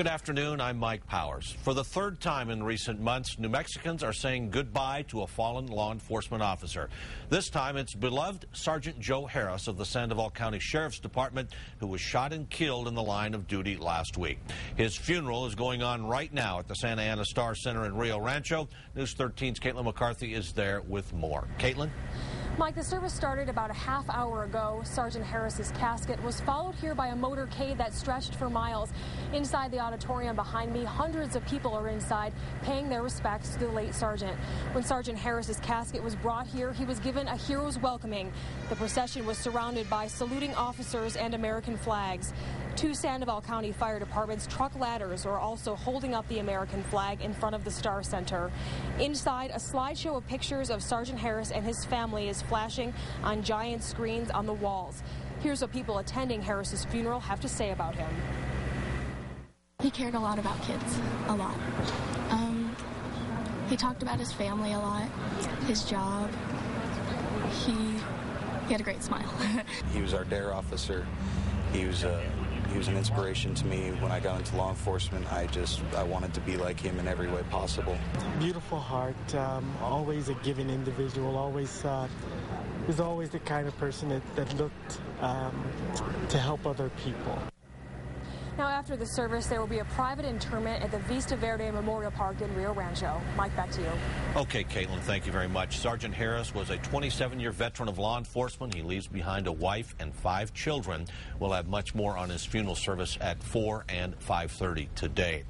Good afternoon, I'm Mike Powers. For the third time in recent months, New Mexicans are saying goodbye to a fallen law enforcement officer. This time it's beloved Sergeant Joe Harris of the Sandoval County Sheriff's Department, who was shot and killed in the line of duty last week. His funeral is going on right now at the Santa Ana Star Center in Rio Rancho. News 13's Caitlin McCarthy is there with more. Caitlin? Mike, the service started about a half hour ago. Sergeant Harris's casket was followed here by a motorcade that stretched for miles. Inside the auditorium behind me, hundreds of people are inside paying their respects to the late sergeant. When Sergeant Harris's casket was brought here, he was given a hero's welcoming. The procession was surrounded by saluting officers and American flags. Two Sandoval County Fire Department's truck ladders are also holding up the American flag in front of the Star Center. Inside, a slideshow of pictures of Sergeant Harris and his family is flashing on giant screens on the walls. Here's what people attending Harris's funeral have to say about him. He cared a lot about kids, a lot. He talked about his family a lot, his job. He had a great smile. He was our DARE officer. He was an inspiration to me when I got into law enforcement. I wanted to be like him in every way possible. Beautiful heart, always a giving individual, was always the kind of person that looked to help other people. Now, after the service, there will be a private interment at the Vista Verde Memorial Park in Rio Rancho. Mike, back to you. Okay, Caitlin, thank you very much. Sergeant Harris was a 27-year veteran of law enforcement. He leaves behind a wife and 5 children. We'll have much more on his funeral service at 4 and 5:30 today.